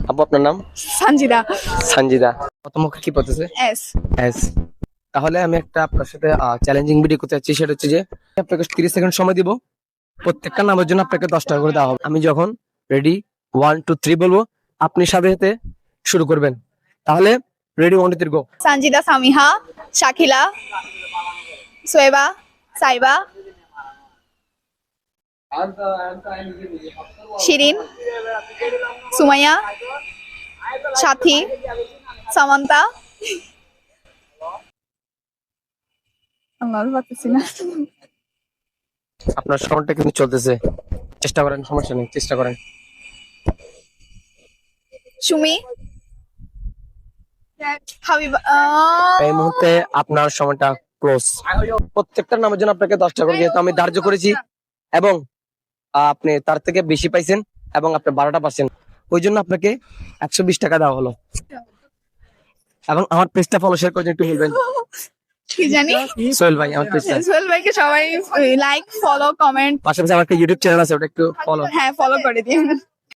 আপু আপনার নাম? সঞ্জিদা। সঞ্জিদা। প্রথম অক্ষর কি পড়তেছে? এস। এস। তাহলে আমি একটা আপনার সাথে চ্যালেঞ্জিং ভিডিও করতে চাচ্ছি, সেটা হচ্ছে যে আপনাকে 30 সেকেন্ড সময় দিব। প্রত্যেকটা নামের জন্য আপনাকে 10 টাকা করে দেওয়া হবে। আমি যখন রেডি 1 2 3 বলবো, আপনি সাথে সাথে শুরু করবেন। তাহলে রেডি 1 2 3 গো। সঞ্জিদা, সামিহা, শাকিলা, সোয়েবা, সাইবা, শিরিন, সুমাইয়া, সাথী, সামান্তা। আমার পারতেছি না। আপনার সময়টা কিন্তু চলতেছে, চেষ্টা করেন, সমস্যা নেই, চেষ্টা করেন। সুমি, হাবিবা। এই মুহূর্তে আপনার সময়টা ক্লোজ। প্রত্যেকটা নামের জন্য আপনাকে 10 টাকা করে, যেহেতু আমি ধার্য করেছি এবং আপনি তার থেকে বেশি পাইছেন এবং আপনি 12টা পাচ্ছেন, ওই জন্য আপনাকে 120 টাকা দেওয়া হলো। এবং আমার পেজটা ফলো শেয়ার করে একটু বলবেন। কি জানি, সোহেল ভাই, আমার পেজটা সোহেল ভাইকে সবাই লাইক, ফলো, কমেন্ট, পাশাপাশি আমার একটা ইউটিউব চ্যানেল আছে, ওটা একটু ফলো। হ্যাঁ ফলো করে দিন।